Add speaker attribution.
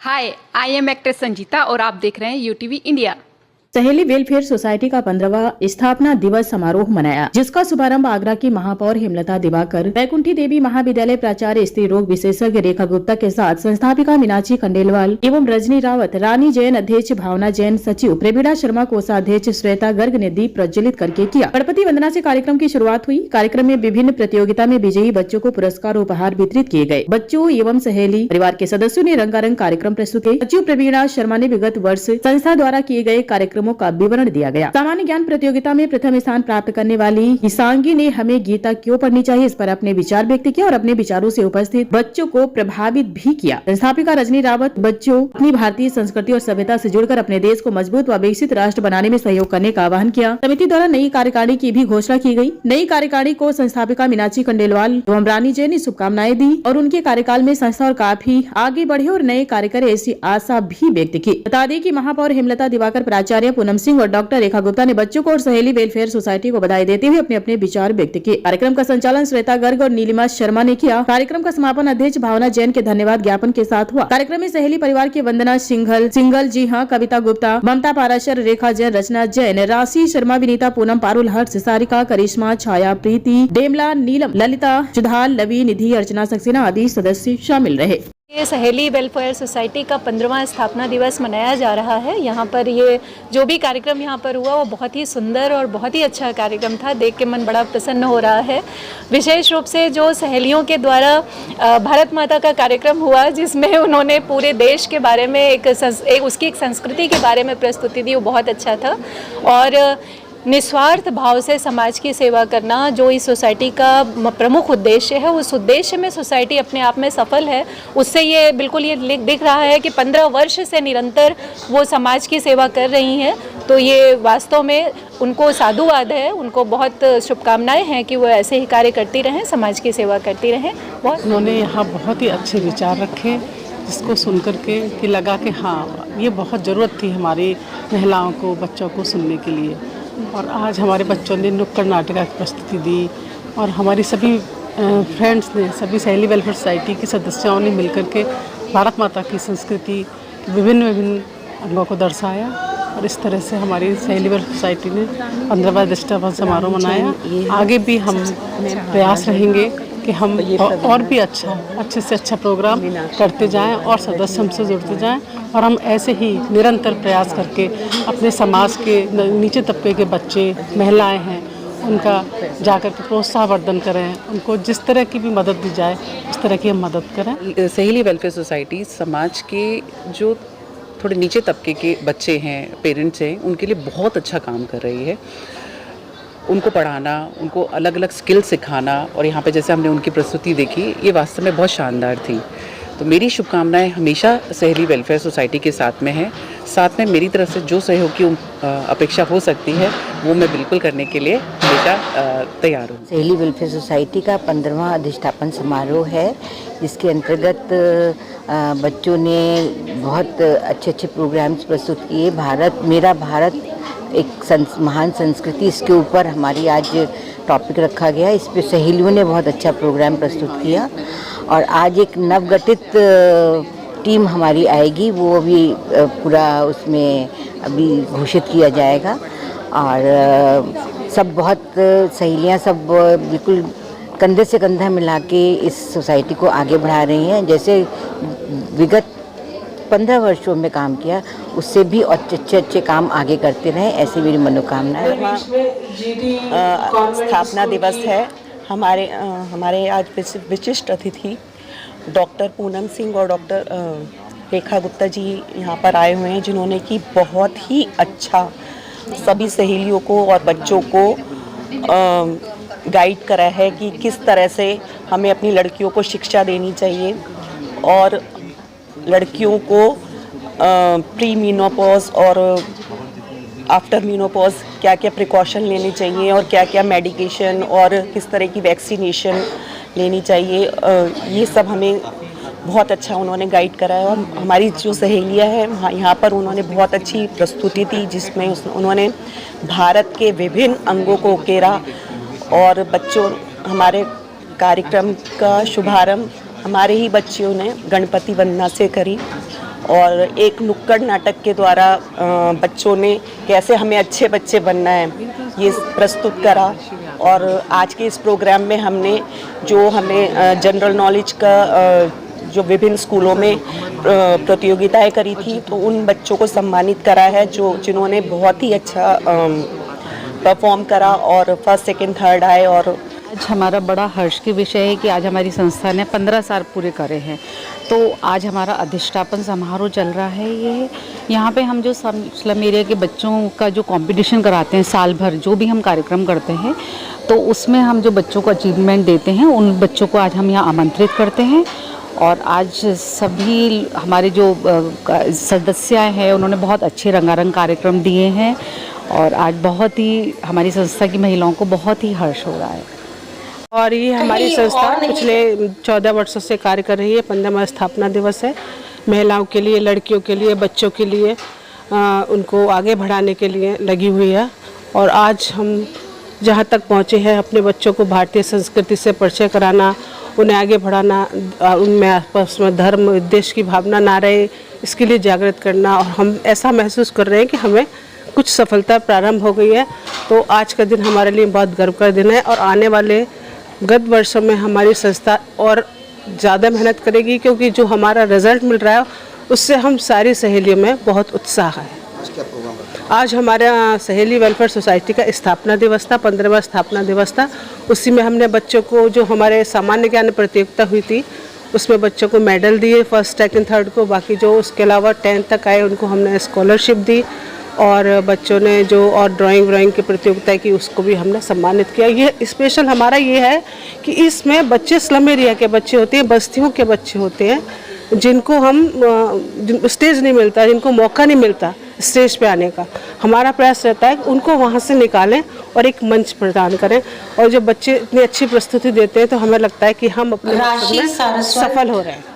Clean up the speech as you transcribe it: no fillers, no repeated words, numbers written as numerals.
Speaker 1: Hi, I am actress Sanjita और आप देख रहे हैं यूटीवी इंडिया।
Speaker 2: सहेली वेलफेयर सोसाइटी का 15वां स्थापना दिवस समारोह मनाया, जिसका शुभारंभ आगरा की महापौर हेमलता दिवाकर, वैकुंठी देवी महाविद्यालय प्राचार्य स्त्री रोग विशेषज्ञ रेखा गुप्ता के साथ संस्थापिका मीनाक्षी खंडेलवाल एवं रजनी रावत, रानी जैन अध्यक्ष भावना जैन, सचिव प्रवीणा शर्मा, कोषाध्यक्ष श्वेता गर्ग ने दीप प्रज्वलित करके किया। गणपति वंदना से कार्यक्रम की शुरुआत हुई। कार्यक्रम में विभिन्न प्रतियोगिता में विजयी बच्चों को पुरस्कार उपहार वितरित किए गए। बच्चों एवं सहेली परिवार के सदस्यों ने रंगारंग कार्यक्रम प्रस्तुत किए। सचिव प्रवीणा शर्मा ने विगत वर्ष संस्था द्वारा किए गए कार्यक्रमों का विवरण दिया गया। सामान्य ज्ञान प्रतियोगिता में प्रथम स्थान प्राप्त करने वाली हिसांगी ने हमें गीता क्यों पढ़नी चाहिए इस पर अपने विचार व्यक्त किया और अपने विचारों से उपस्थित बच्चों को प्रभावित भी किया। संस्थापिका रजनी रावत बच्चों अपनी भारतीय संस्कृति और सभ्यता से जुड़कर अपने देश को मजबूत व विकसित राष्ट्र बनाने में सहयोग करने का आह्वान किया। समिति द्वारा नई कार्यकारिणी की भी घोषणा की गई। नई कार्यकारिणी को संस्थापिका मीनाक्षी खंडेलवाल एवं रानी जैन ने शुभकामनाएं दी और उनके कार्यकाल में संस्था और काफी आगे बढ़े और नए कार्य करे ऐसी आशा भी व्यक्त की। बता दें कि महापौर हेमलता दिवाकर, प्राचार्य पूनम सिंह और डॉक्टर रेखा गुप्ता ने बच्चों को और सहेली वेलफेयर सोसाइटी को बधाई देते हुए अपने अपने विचार व्यक्त किए। कार्यक्रम का संचालन श्वेता गर्ग और नीलिमा शर्मा ने किया। कार्यक्रम का समापन अध्यक्ष भावना जैन के धन्यवाद ज्ञापन के साथ हुआ। कार्यक्रम में सहेली परिवार के वंदना सिंघल, जी हाँ, कविता गुप्ता, ममता पाराशर, रेखा जैन, रचना जैन, राशि शर्मा, विनीता, पूनम, पारुल, हर्ष, सारिका, करिश्मा, छाया, प्रीति, डेमला, नीलम, ललिता, जुधाल, लवी, निधि, अर्चना सक्सेना आदि सदस्य शामिल रहे।
Speaker 3: ये सहेली वेलफेयर सोसाइटी का 15वां स्थापना दिवस मनाया जा रहा है। यहाँ पर ये जो भी कार्यक्रम यहाँ पर हुआ वो बहुत ही सुंदर और बहुत ही अच्छा कार्यक्रम था। देख के मन बड़ा प्रसन्न हो रहा है। विशेष रूप से जो सहेलियों के द्वारा भारत माता का कार्यक्रम हुआ, जिसमें उन्होंने पूरे देश के बारे में उसकी एक संस्कृति के बारे में प्रस्तुति दी, वो बहुत अच्छा था। और निस्वार्थ भाव से समाज की सेवा करना जो इस सोसाइटी का प्रमुख उद्देश्य है, उस उद्देश्य में सोसाइटी अपने आप में सफल है। उससे ये बिल्कुल ये दिख रहा है कि 15 वर्ष से निरंतर वो समाज की सेवा कर रही हैं। तो ये वास्तव में उनको साधुवाद है, उनको बहुत शुभकामनाएं हैं कि वो ऐसे ही कार्य करती रहें, समाज की सेवा करती रहें।
Speaker 4: उन्होंने यहाँ बहुत ही अच्छे विचार रखे, जिसको सुन करके कि लगा कि हाँ, ये बहुत ज़रूरत थी हमारी महिलाओं को, बच्चों को सुनने के लिए। और आज हमारे बच्चों ने नुक्कड़ नाटिका की प्रस्तुति दी और हमारी सभी फ्रेंड्स ने, सभी सहेली वेलफेयर सोसाइटी के सदस्यों ने मिलकर के भारत माता की संस्कृति विभिन्न अंगों को दर्शाया। और इस तरह से हमारी सहेली वेलफेयर सोसाइटी ने 15वां स्थापना समारोह मनाया। आगे भी हम प्रयास रहेंगे कि हम और भी अच्छे से अच्छा प्रोग्राम करते जाएं और सदस्य हमसे जुड़ते जाएं और हम ऐसे ही निरंतर प्रयास करके अपने समाज के नीचे तबके के बच्चे, महिलाएं हैं, उनका जाकर के प्रोत्साहवर्धन करें। उनको जिस तरह की भी मदद दी जाए उस तरह की हम मदद करें।
Speaker 5: सहेली वेलफेयर सोसाइटी समाज के जो थोड़े नीचे तबके के बच्चे हैं, पेरेंट्स हैं, उनके लिए बहुत अच्छा काम कर रही है। उनको पढ़ाना, उनको अलग अलग स्किल सिखाना और यहाँ पे जैसे हमने उनकी प्रस्तुति देखी, ये वास्तव में बहुत शानदार थी। तो मेरी शुभकामनाएं हमेशा सहेली वेलफेयर सोसाइटी के साथ में है। साथ में मेरी तरफ से जो सहयोग की अपेक्षा हो सकती है वो मैं बिल्कुल करने के लिए हमेशा तैयार हूँ।
Speaker 6: सहेली वेलफेयर सोसाइटी का 15वां अधिष्ठापन समारोह है, जिसके अंतर्गत बच्चों ने बहुत अच्छे प्रोग्राम्स प्रस्तुत किए। मेरा भारत एक महान संस्कृति, इसके ऊपर हमारी आज टॉपिक रखा गया। इस पे सहेलियों ने बहुत अच्छा प्रोग्राम प्रस्तुत किया और आज एक नवगठित टीम हमारी आएगी, वो अभी पूरा उसमें अभी घोषित किया जाएगा। और सब बहुत सहेलियां सब बिल्कुल कंधे से कंधा मिला के इस सोसाइटी को आगे बढ़ा रही हैं। जैसे विगत 15 वर्षों में काम किया, उससे भी अच्छे काम आगे करते रहें, ऐसी मेरी मनोकामना है।
Speaker 7: स्थापना दिवस है। हमारे आज विशिष्ट अतिथि डॉक्टर पूनम सिंह और डॉक्टर रेखा गुप्ता जी यहाँ पर आए हुए हैं, जिन्होंने कि बहुत ही अच्छा सभी सहेलियों को और बच्चों को गाइड करा है कि किस तरह से हमें अपनी लड़कियों को शिक्षा देनी चाहिए और लड़कियों को प्री मीनोपॉज और आफ्टर मीनोपॉज क्या क्या प्रिकॉशन लेने चाहिए और क्या क्या मेडिकेशन और किस तरह की वैक्सीनेशन लेनी चाहिए। ये सब हमें बहुत अच्छा उन्होंने गाइड करा है। और हमारी जो सहेलियां हैं यहाँ पर उन्होंने बहुत अच्छी प्रस्तुति दी, जिसमें उन्होंने भारत के विभिन्न अंगों को उकेरा। और बच्चों, हमारे कार्यक्रम का शुभारंभ हमारे ही बच्चियों ने गणपति वंदना से करी और एक नुक्कड़ नाटक के द्वारा बच्चों ने कैसे हमें अच्छे बच्चे बनना है ये प्रस्तुत करा। और आज के इस प्रोग्राम में हमने जो हमें जनरल नॉलेज का जो विभिन्न स्कूलों में प्रतियोगिताएं करी थी तो उन बच्चों को सम्मानित करा है जिन्होंने बहुत ही अच्छा परफॉर्म करा और फर्स्ट सेकंड थर्ड आए। और
Speaker 8: आज हमारा बड़ा हर्ष की विषय है कि आज हमारी संस्था ने 15 साल पूरे करे हैं, तो आज हमारा अधिष्ठापन समारोह चल रहा है। ये यहाँ पे हम जो स्लम एरिया के बच्चों का जो कंपटीशन कराते हैं साल भर, जो भी हम कार्यक्रम करते हैं तो उसमें हम जो बच्चों को अचीवमेंट देते हैं उन बच्चों को आज हम यहाँ आमंत्रित करते हैं। और आज सभी हमारे जो सदस्य हैं उन्होंने बहुत अच्छे रंगारंग कार्यक्रम दिए हैं और आज बहुत ही हमारी संस्था की महिलाओं को बहुत ही हर्ष हो रहा है।
Speaker 4: और ये हमारी संस्था पिछले 14 वर्षों से कार्य कर रही है। 15वां स्थापना दिवस है। महिलाओं के लिए, लड़कियों के लिए, बच्चों के लिए उनको आगे बढ़ाने के लिए लगी हुई है। और आज हम जहाँ तक पहुँचे हैं अपने बच्चों को भारतीय संस्कृति से परिचय कराना, उन्हें आगे बढ़ाना, उनमें आपस में धर्म देश की भावना ना रहे इसके लिए जागृत करना। और हम ऐसा महसूस कर रहे हैं कि हमें कुछ सफलता प्रारंभ हो गई है। तो आज का दिन हमारे लिए बहुत गर्व का दिन है और आने वाले गत वर्षों में हमारी संस्था और ज़्यादा मेहनत करेगी क्योंकि जो हमारा रिजल्ट मिल रहा है उससे हम सारी सहेलियों में बहुत उत्साह है। आज हमारे सहेली वेलफेयर सोसाइटी का स्थापना दिवस था, 15वां स्थापना दिवस था। उसी में हमने बच्चों को जो हमारे सामान्य ज्ञान प्रतियोगिता हुई थी उसमें बच्चों को मेडल दिए, फर्स्ट सेकंड थर्ड को। बाकी जो उसके अलावा 10th तक आए उनको हमने स्कॉलरशिप दी और बच्चों ने जो और ड्राइंग की प्रतियोगिता की उसको भी हमने सम्मानित किया। ये स्पेशल हमारा ये है कि इसमें बच्चे स्लम एरिया के बच्चे होते हैं, बस्तियों के बच्चे होते हैं जिनको हम स्टेज नहीं मिलता, जिनको मौका नहीं मिलता स्टेज पे आने का। हमारा प्रयास रहता है कि उनको वहाँ से निकालें और एक मंच प्रदान करें। और जब बच्चे इतनी अच्छी प्रस्तुति देते हैं तो हमें लगता है कि हम अपने सफल हो रहे हैं।